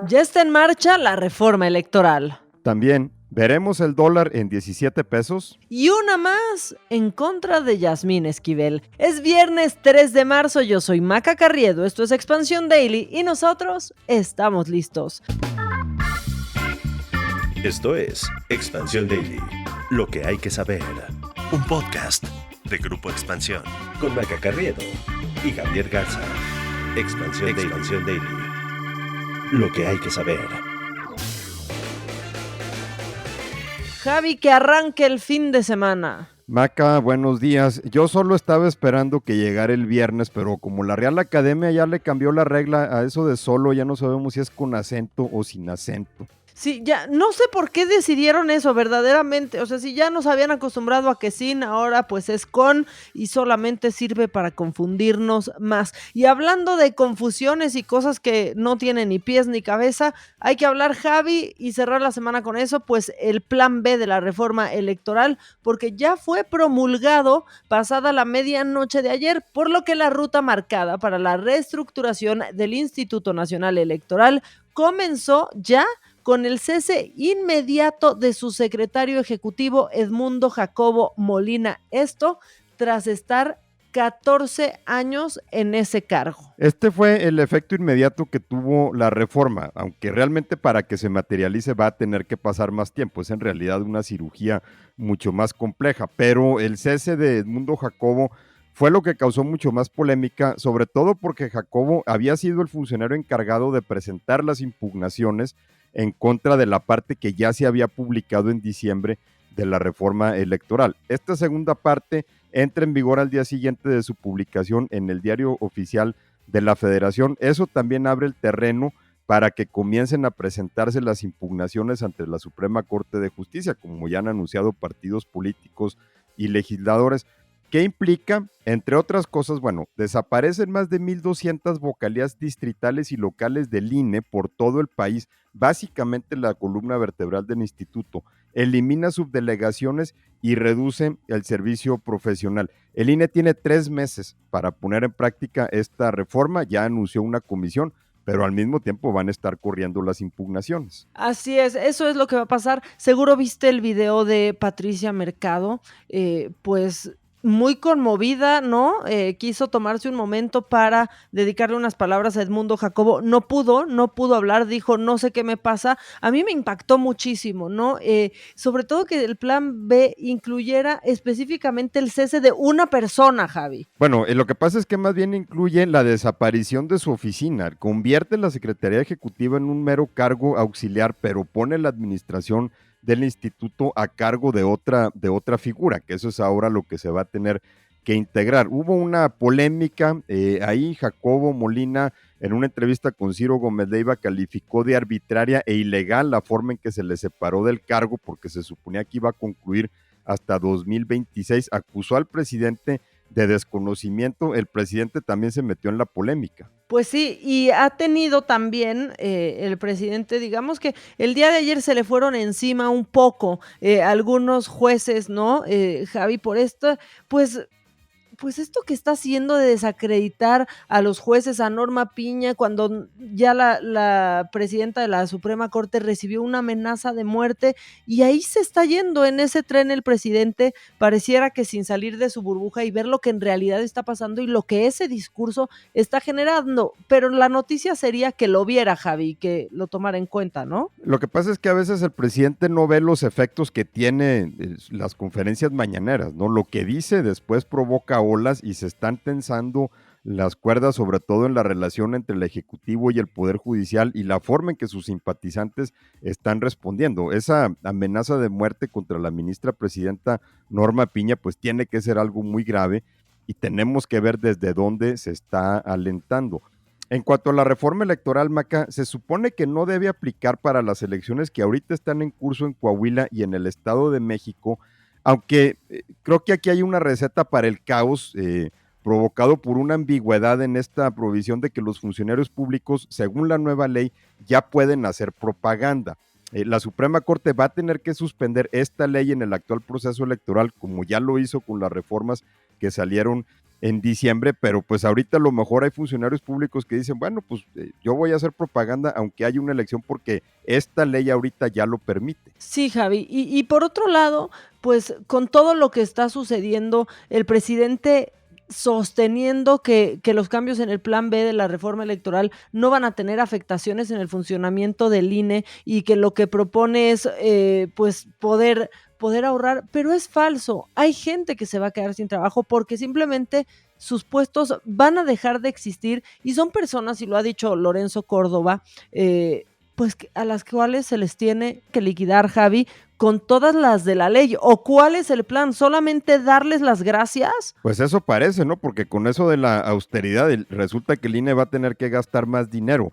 Ya está en marcha la reforma electoral. También veremos el dólar en 17 pesos. Y una más en contra de Yasmín Esquivel. Es viernes 3 de marzo, yo soy Maca Carriedo, esto es Expansión Daily y nosotros estamos listos. Esto es Expansión Daily, lo que hay que saber. Un podcast de Grupo Expansión con Maca Carriedo y Javier Garza. Expansión Daily, lo que hay que saber. Javi, que arranque el fin de semana. Maca, buenos días. Yo solo estaba esperando que llegara el viernes, pero como la Real Academia ya le cambió la regla a eso de solo, ya no sabemos si es con acento o sin acento. Sí, ya no sé por qué decidieron eso verdaderamente, o sea, si ya nos habían acostumbrado a que sin, ahora pues es con y solamente sirve para confundirnos más. Y hablando de confusiones y cosas que no tienen ni pies ni cabeza, hay que hablar, Javi, y cerrar la semana con eso, pues el plan B de la reforma electoral, porque ya fue promulgado pasada la medianoche de ayer, por lo que la ruta marcada para la reestructuración del Instituto Nacional Electoral comenzó ya con el cese inmediato de su secretario ejecutivo Edmundo Jacobo Molina. Esto tras estar 14 años en ese cargo. Este fue el efecto inmediato que tuvo la reforma, aunque realmente para que se materialice va a tener que pasar más tiempo. Es en realidad una cirugía mucho más compleja, pero el cese de Edmundo Jacobo fue lo que causó mucho más polémica, sobre todo porque Jacobo había sido el funcionario encargado de presentar las impugnaciones en contra de la parte que ya se había publicado en diciembre de la reforma electoral. Esta segunda parte entra en vigor al día siguiente de su publicación en el Diario Oficial de la Federación. Eso también abre el terreno para que comiencen a presentarse las impugnaciones ante la Suprema Corte de Justicia, como ya han anunciado partidos políticos y legisladores. ¿Qué implica? Entre otras cosas, bueno, desaparecen más de 1,200 vocalías distritales y locales del INE por todo el país, básicamente la columna vertebral del instituto, elimina subdelegaciones y reduce el servicio profesional. El INE tiene 3 meses para poner en práctica esta reforma, ya anunció una comisión, pero al mismo tiempo van a estar corriendo las impugnaciones. Así es, eso es lo que va a pasar. Seguro viste el video de Patricia Mercado, pues muy conmovida, ¿no? Quiso tomarse un momento para dedicarle unas palabras a Edmundo Jacobo. No pudo hablar, dijo, no sé qué me pasa. A mí me impactó muchísimo, ¿no? Sobre todo que el plan B incluyera específicamente el cese de una persona, Javi. Bueno, lo que pasa es que más bien incluye la desaparición de su oficina, convierte la Secretaría Ejecutiva en un mero cargo auxiliar, pero pone la administración del instituto a cargo de otra figura, que eso es ahora lo que se va a tener que integrar. Hubo una polémica, ahí Jacobo Molina en una entrevista con Ciro Gómez Leiva calificó de arbitraria e ilegal la forma en que se le separó del cargo porque se suponía que iba a concluir hasta 2026, acusó al presidente de desconocimiento. El presidente también se metió en la polémica. Pues sí, y ha tenido también el presidente, digamos que el día de ayer se le fueron encima un poco algunos jueces, ¿no? Javi, por esto, pues esto que está haciendo de desacreditar a los jueces, a Norma Piña, cuando ya la presidenta de la Suprema Corte recibió una amenaza de muerte, y ahí se está yendo en ese tren el presidente, pareciera que sin salir de su burbuja y ver lo que en realidad está pasando y lo que ese discurso está generando. Pero la noticia sería que lo viera, Javi, que lo tomara en cuenta, ¿no? Lo que pasa es que a veces el presidente no ve los efectos que tiene las conferencias mañaneras, ¿no? Lo que dice después provoca olas y se están tensando las cuerdas, sobre todo en la relación entre el Ejecutivo y el Poder Judicial y la forma en que sus simpatizantes están respondiendo. Esa amenaza de muerte contra la ministra presidenta Norma Piña, pues tiene que ser algo muy grave y tenemos que ver desde dónde se está alentando. En cuanto a la reforma electoral, Maca, se supone que no debe aplicar para las elecciones que ahorita están en curso en Coahuila y en el Estado de México, aunque creo que aquí hay una receta para el caos provocado por una ambigüedad en esta provisión de que los funcionarios públicos, según la nueva ley, ya pueden hacer propaganda. La Suprema Corte va a tener que suspender esta ley en el actual proceso electoral, como ya lo hizo con las reformas que salieron en diciembre, pero pues ahorita a lo mejor hay funcionarios públicos que dicen, bueno, pues yo voy a hacer propaganda aunque haya una elección porque esta ley ahorita ya lo permite. Sí, Javi. Y por otro lado, pues con todo lo que está sucediendo, el presidente sosteniendo que los cambios en el plan B de la reforma electoral no van a tener afectaciones en el funcionamiento del INE y que lo que propone es pues poder ahorrar, pero es falso. Hay gente que se va a quedar sin trabajo porque simplemente sus puestos van a dejar de existir y son personas, y lo ha dicho Lorenzo Córdoba, pues a las cuales se les tiene que liquidar, Javi, con todas las de la ley. ¿O cuál es el plan? ¿Solamente darles las gracias? Pues eso parece, ¿no? Porque con eso de la austeridad resulta que el INE va a tener que gastar más dinero.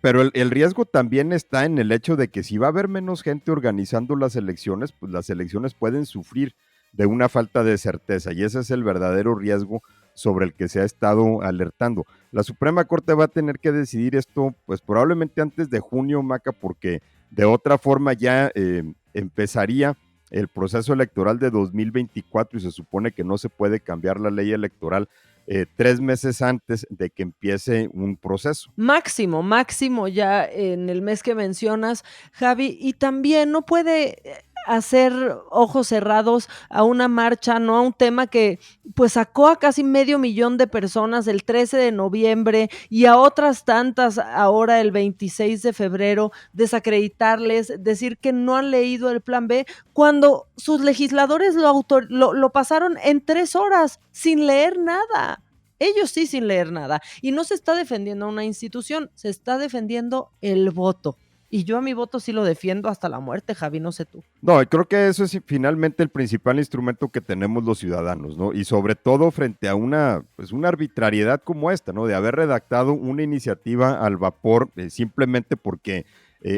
Pero el riesgo también está en el hecho de que si va a haber menos gente organizando las elecciones, pues las elecciones pueden sufrir de una falta de certeza y ese es el verdadero riesgo sobre el que se ha estado alertando. La Suprema Corte va a tener que decidir esto, pues probablemente antes de junio, Maca, porque de otra forma ya empezaría el proceso electoral de 2024 y se supone que no se puede cambiar la ley electoral 3 meses antes de que empiece un proceso. Máximo ya en el mes que mencionas, Javi, y también no puede hacer ojos cerrados a una marcha, ¿no? A un tema que pues sacó a casi 500,000 de personas el 13 de noviembre y a otras tantas ahora el 26 de febrero, desacreditarles, decir que no han leído el plan B, cuando sus legisladores lo pasaron en 3 horas sin leer nada. Ellos sí sin leer nada. Y no se está defendiendo a una institución, se está defendiendo el voto. Y yo a mi voto sí lo defiendo hasta la muerte, Javi, no sé tú. No, creo que eso es finalmente el principal instrumento que tenemos los ciudadanos, ¿no? Y sobre todo frente a pues una arbitrariedad como esta, ¿no? De haber redactado una iniciativa al vapor simplemente porque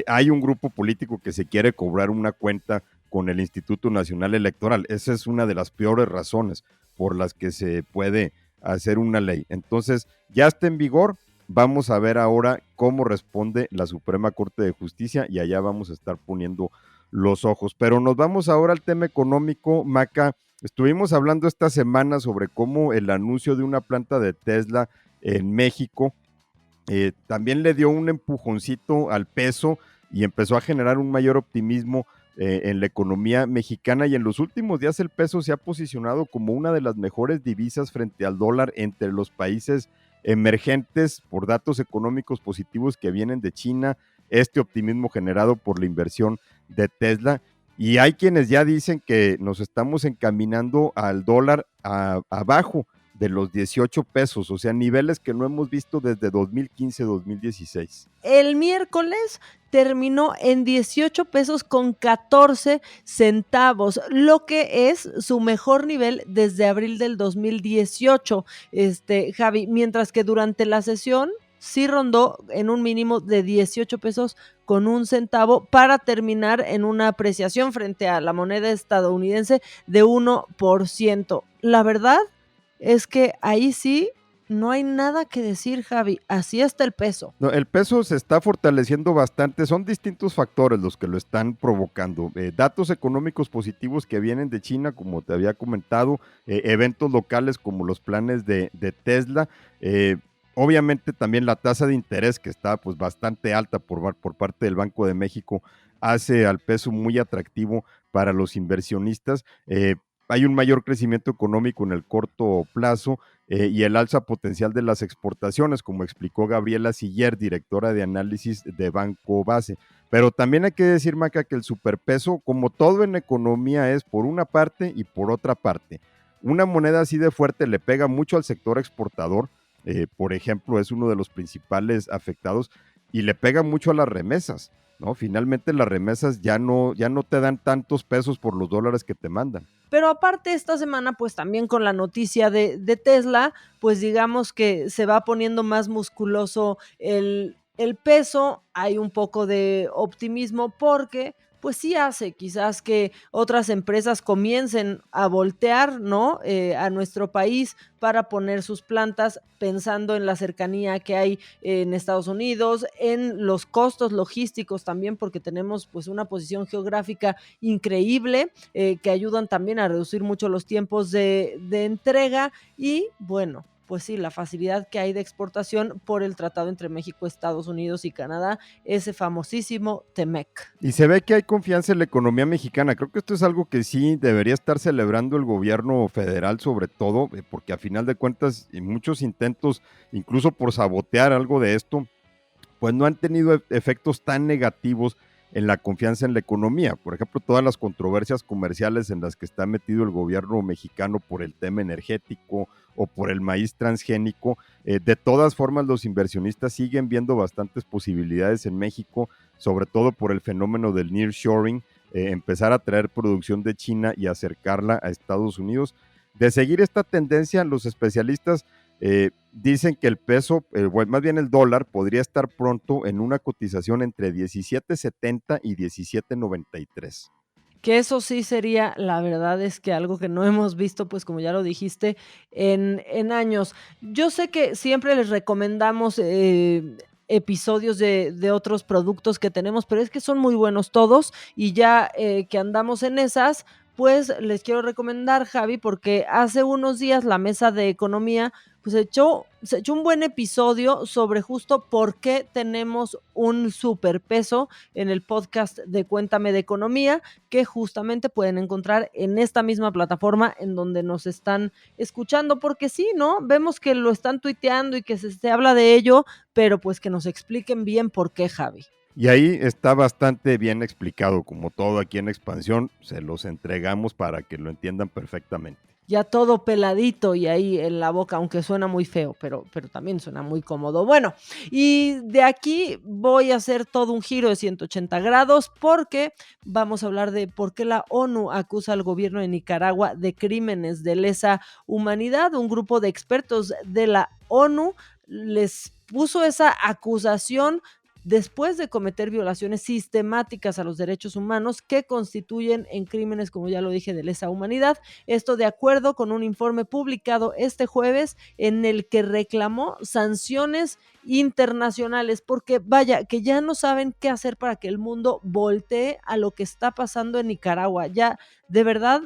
hay un grupo político que se quiere cobrar una cuenta con el Instituto Nacional Electoral. Esa es una de las peores razones por las que se puede hacer una ley. Entonces, ya está en vigor. Vamos a ver ahora cómo responde la Suprema Corte de Justicia y allá vamos a estar poniendo los ojos. Pero nos vamos ahora al tema económico, Maca. Estuvimos hablando esta semana sobre cómo el anuncio de una planta de Tesla en México también le dio un empujoncito al peso y empezó a generar un mayor optimismo en la economía mexicana y en los últimos días el peso se ha posicionado como una de las mejores divisas frente al dólar entre los países emergentes por datos económicos positivos que vienen de China, este optimismo generado por la inversión de Tesla. Y hay quienes ya dicen que nos estamos encaminando al dólar abajo de los 18 pesos, o sea, niveles que no hemos visto desde 2015-2016. El miércoles terminó en 18 pesos con 14 centavos, lo que es su mejor nivel desde abril del 2018, Javi, mientras que durante la sesión sí rondó en un mínimo de 18 pesos con un centavo para terminar en una apreciación frente a la moneda estadounidense de 1%. La verdad es que ahí sí no hay nada que decir, Javi, así está el peso. No, el peso se está fortaleciendo bastante, son distintos factores los que lo están provocando. Datos económicos positivos que vienen de China, como te había comentado, eventos locales como los planes de Tesla, obviamente también la tasa de interés que está pues bastante alta por parte del Banco de México hace al peso muy atractivo para los inversionistas. Hay un mayor crecimiento económico en el corto plazo y el alza potencial de las exportaciones, como explicó Gabriela Siller, directora de análisis de Banco Base. Pero también hay que decir, Maca, que el superpeso, como todo en economía, es por una parte y por otra parte. Una moneda así de fuerte le pega mucho al sector exportador, por ejemplo, es uno de los principales afectados, y le pega mucho a las remesas, ¿no? Finalmente las remesas ya no te dan tantos pesos por los dólares que te mandan. Pero aparte esta semana, pues también con la noticia de Tesla, pues digamos que se va poniendo más musculoso el peso, hay un poco de optimismo porque pues sí hace quizás que otras empresas comiencen a voltear, ¿no? A nuestro país para poner sus plantas pensando en la cercanía que hay en Estados Unidos, en los costos logísticos también, porque tenemos pues una posición geográfica increíble, que ayudan también a reducir mucho los tiempos de entrega y bueno, pues sí, la facilidad que hay de exportación por el tratado entre México, Estados Unidos y Canadá, ese famosísimo TEMEC. Y se ve que hay confianza en la economía mexicana. Creo que esto es algo que sí debería estar celebrando el gobierno federal, sobre todo, porque a final de cuentas, y muchos intentos, incluso por sabotear algo de esto, pues no han tenido efectos tan negativos en la confianza en la economía. Por ejemplo, todas las controversias comerciales en las que está metido el gobierno mexicano por el tema energético o por el maíz transgénico, de todas formas los inversionistas siguen viendo bastantes posibilidades en México, sobre todo por el fenómeno del nearshoring, empezar a traer producción de China y acercarla a Estados Unidos. De seguir esta tendencia, los especialistas dicen que el peso, bueno, más bien el dólar, podría estar pronto en una cotización entre 17.70 y 17.93. Que eso sí sería, la verdad es que algo que no hemos visto, pues como ya lo dijiste, en años. Yo sé que siempre les recomendamos episodios de otros productos que tenemos, pero es que son muy buenos todos y ya que andamos en esas, pues les quiero recomendar, Javi, porque hace unos días la mesa de economía pues se echó un buen episodio sobre justo por qué tenemos un superpeso en el podcast de Cuéntame de Economía, que justamente pueden encontrar en esta misma plataforma en donde nos están escuchando, porque sí, ¿no? Vemos que lo están tuiteando y que se habla de ello, pero pues que nos expliquen bien por qué, Javi. Y ahí está bastante bien explicado, como todo aquí en Expansión, se los entregamos para que lo entiendan perfectamente. Ya todo peladito y ahí en la boca, aunque suena muy feo, pero también suena muy cómodo. Bueno, y de aquí voy a hacer todo un giro de 180 grados porque vamos a hablar de por qué la ONU acusa al gobierno de Nicaragua de crímenes de lesa humanidad. Un grupo de expertos de la ONU les puso esa acusación después de cometer violaciones sistemáticas a los derechos humanos que constituyen en crímenes, como ya lo dije, de lesa humanidad. Esto de acuerdo con un informe publicado este jueves en el que reclamó sanciones internacionales, porque vaya, que ya no saben qué hacer para que el mundo voltee a lo que está pasando en Nicaragua. Ya, de verdad,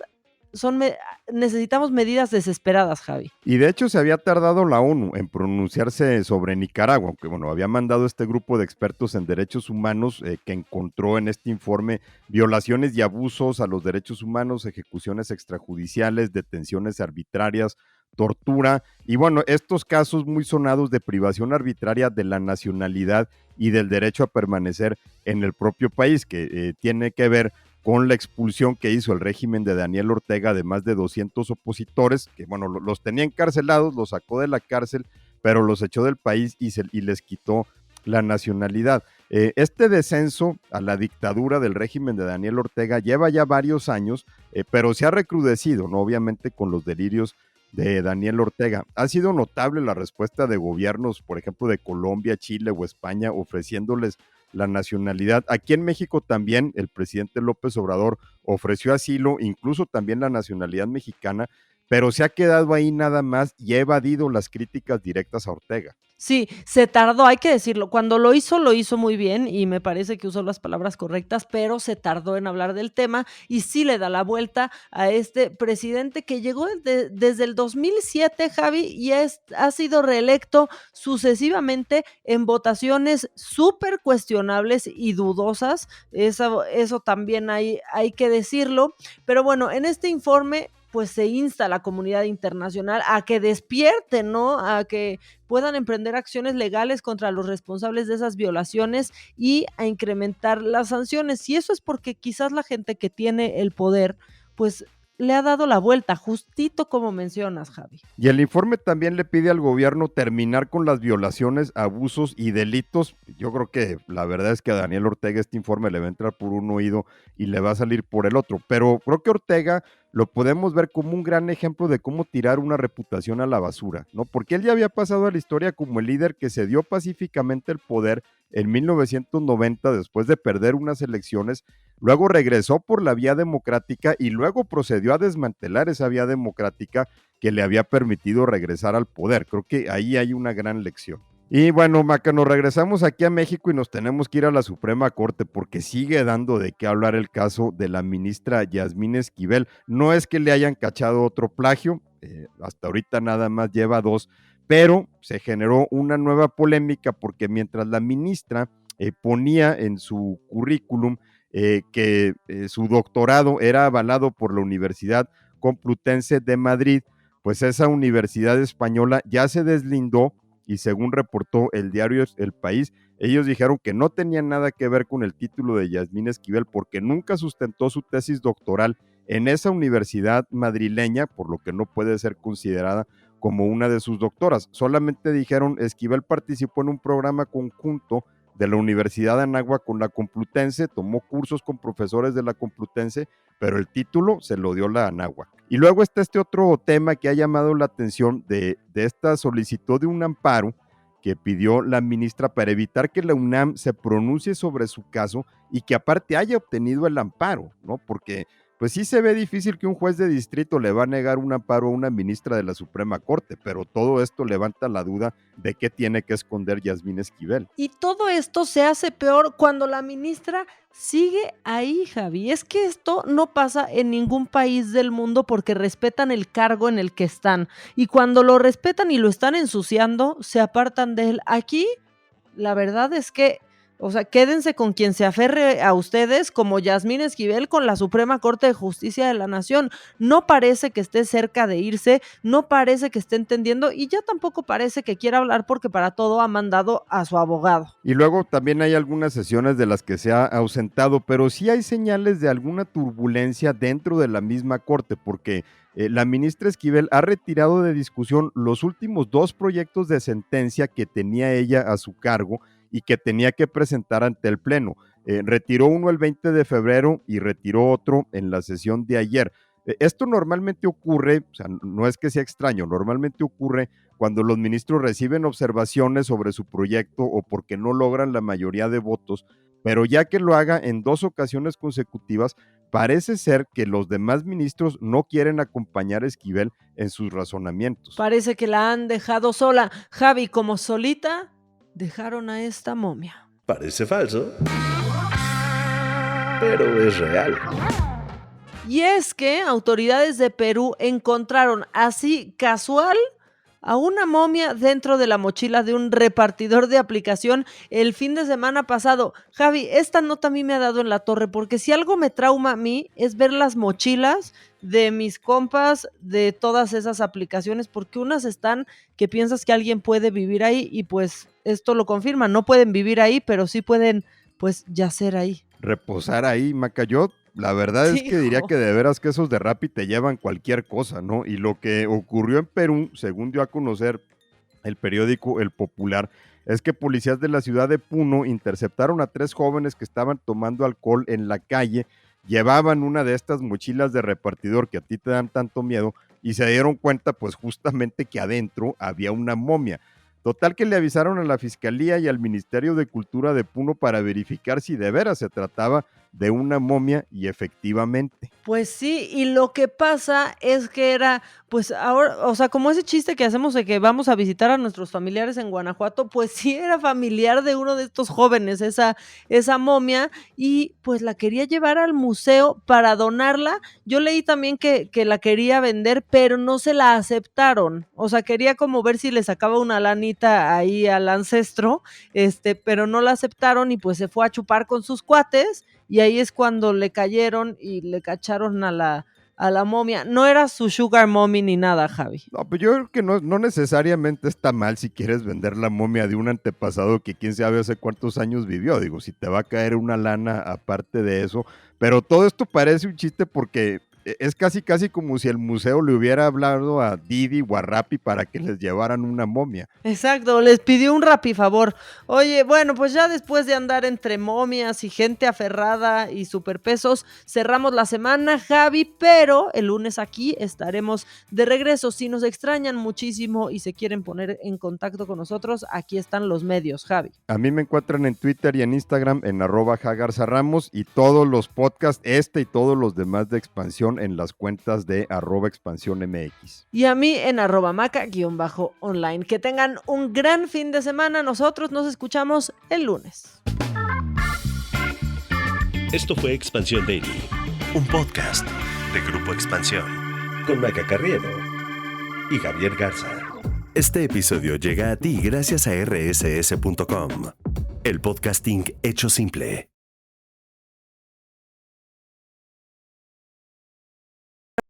necesitamos medidas desesperadas, Javi. Y de hecho se había tardado la ONU en pronunciarse sobre Nicaragua, aunque bueno, había mandado este grupo de expertos en derechos humanos que encontró en este informe violaciones y abusos a los derechos humanos, ejecuciones extrajudiciales, detenciones arbitrarias, tortura y bueno, estos casos muy sonados de privación arbitraria de la nacionalidad y del derecho a permanecer en el propio país, que tiene que ver con la expulsión que hizo el régimen de Daniel Ortega de más de 200 opositores, que bueno, los tenía encarcelados, los sacó de la cárcel, pero los echó del país y les quitó la nacionalidad. Este descenso a la dictadura del régimen de Daniel Ortega lleva ya varios años, pero se ha recrudecido, ¿no? Obviamente con los delirios de Daniel Ortega. Ha sido notable la respuesta de gobiernos, por ejemplo, de Colombia, Chile o España, ofreciéndoles la nacionalidad. Aquí en México también el presidente López Obrador ofreció asilo, incluso también la nacionalidad mexicana, pero se ha quedado ahí nada más y ha evadido las críticas directas a Ortega. Sí, se tardó, hay que decirlo. Cuando lo hizo muy bien y me parece que usó las palabras correctas, pero se tardó en hablar del tema y sí le da la vuelta a este presidente que llegó desde el 2007, Javi, y ha sido reelecto sucesivamente en votaciones súper cuestionables y dudosas. Eso también hay que decirlo. Pero bueno, en este informe pues se insta a la comunidad internacional a que despierte, ¿no? A que puedan emprender acciones legales contra los responsables de esas violaciones y a incrementar las sanciones. Y eso es porque quizás la gente que tiene el poder, pues le ha dado la vuelta, justito como mencionas, Javi. Y el informe también le pide al gobierno terminar con las violaciones, abusos y delitos. Yo creo que la verdad es que a Daniel Ortega este informe le va a entrar por un oído y le va a salir por el otro. Pero creo que Ortega lo podemos ver como un gran ejemplo de cómo tirar una reputación a la basura, ¿no? Porque él ya había pasado a la historia como el líder que se dio pacíficamente el poder en 1990 después de perder unas elecciones, luego regresó por la vía democrática y luego procedió a desmantelar esa vía democrática que le había permitido regresar al poder. Creo que ahí hay una gran lección. Y bueno, Maca, nos regresamos aquí a México y nos tenemos que ir a la Suprema Corte porque sigue dando de qué hablar el caso de la ministra Yasmín Esquivel. No es que le hayan cachado otro plagio, hasta ahorita nada más lleva 2, pero se generó una nueva polémica porque mientras la ministra ponía en su currículum que su doctorado era avalado por la Universidad Complutense de Madrid, pues esa universidad española ya se deslindó y según reportó el diario El País, ellos dijeron que no tenían nada que ver con el título de Yasmín Esquivel porque nunca sustentó su tesis doctoral en esa universidad madrileña, por lo que no puede ser considerada como una de sus doctoras. Solamente dijeron Esquivel participó en un programa conjunto de la Universidad de Anáhuac con la Complutense, tomó cursos con profesores de la Complutense, pero el título se lo dio la Anáhuac. Y luego está este otro tema que ha llamado la atención de esta solicitud de un amparo que pidió la ministra para evitar que la UNAM se pronuncie sobre su caso y que aparte haya obtenido el amparo, ¿no? Porque pues sí se ve difícil que un juez de distrito le va a negar un amparo a una ministra de la Suprema Corte, pero todo esto levanta la duda de qué tiene que esconder Yasmín Esquivel. Y todo esto se hace peor cuando la ministra sigue ahí, Javi. Es que esto no pasa en ningún país del mundo porque respetan el cargo en el que están. Y cuando lo respetan y lo están ensuciando, se apartan de él. Aquí, la verdad es que, o sea, quédense con quien se aferre a ustedes, como Yasmín Esquivel con la Suprema Corte de Justicia de la Nación. No parece que esté cerca de irse, no parece que esté entendiendo y ya tampoco parece que quiera hablar porque para todo ha mandado a su abogado. Y luego también hay algunas sesiones de las que se ha ausentado, pero sí hay señales de alguna turbulencia dentro de la misma corte, porque la ministra Esquivel ha retirado de discusión los últimos 2 proyectos de sentencia que tenía ella a su cargo y que tenía que presentar ante el Pleno. Retiró uno el 20 de febrero y retiró otro en la sesión de ayer. Esto normalmente ocurre, o sea, no es que sea extraño, normalmente ocurre cuando los ministros reciben observaciones sobre su proyecto o porque no logran la mayoría de votos, pero ya que lo haga en 2 ocasiones consecutivas, parece ser que los demás ministros no quieren acompañar a Esquivel en sus razonamientos. Parece que la han dejado sola. Javi, como solita, dejaron a esta momia. Parece falso, pero es real. Y es que autoridades de Perú encontraron así casual a una momia dentro de la mochila de un repartidor de aplicación el fin de semana pasado. Javi, esta nota a mí me ha dado en la torre, porque si algo me trauma a mí es ver las mochilas de mis compas de todas esas aplicaciones, porque unas están que piensas que alguien puede vivir ahí y pues esto lo confirma, no pueden vivir ahí, pero sí pueden pues yacer ahí. Reposar ahí, Macayot. La verdad es que diría que de veras que esos de Rappi te llevan cualquier cosa, ¿no? Y lo que ocurrió en Perú, según dio a conocer el periódico El Popular, es que policías de la ciudad de Puno interceptaron a 3 jóvenes que estaban tomando alcohol en la calle, llevaban una de estas mochilas de repartidor que a ti te dan tanto miedo y se dieron cuenta pues justamente que adentro había una momia. Total que le avisaron a la Fiscalía y al Ministerio de Cultura de Puno para verificar si de veras se trataba de una momia y efectivamente. Pues sí, y lo que pasa es que era, pues ahora, o sea, como ese chiste que hacemos de que vamos a visitar a nuestros familiares en Guanajuato, pues sí era familiar de uno de estos jóvenes, esa momia, y pues la quería llevar al museo para donarla. Yo leí también que la quería vender, pero no se la aceptaron. O sea, quería como ver si le sacaba una lanita ahí al ancestro, pero no la aceptaron y pues se fue a chupar con sus cuates. Y ahí es cuando le cayeron y le cacharon a la momia. No era su sugar mommy ni nada, Javi. No, pues yo creo que no necesariamente está mal si quieres vender la momia de un antepasado que quién sabe hace cuántos años vivió. Digo, si te va a caer una lana aparte de eso. Pero todo esto parece un chiste porque Es casi como si el museo le hubiera hablado a Didi o a Rappi para que les llevaran una momia. Exacto, les pidió un rapifavor. Oye, bueno, pues ya después de andar entre momias y gente aferrada y superpesos, cerramos la semana, Javi, pero el lunes aquí estaremos de regreso. Si nos extrañan muchísimo y se quieren poner en contacto con nosotros, aquí están los medios, Javi. A mí me encuentran en Twitter y en Instagram en @jagarzarramos y todos los podcasts, y todos los demás de Expansión en las cuentas de @expansiónmx. Y a mí en @maca_online. Que tengan un gran fin de semana. Nosotros nos escuchamos el lunes. Esto fue Expansión Daily, un podcast de Grupo Expansión, con Maca Carriedo y Javier Garza. Este episodio llega a ti gracias a rss.com, el podcasting hecho simple.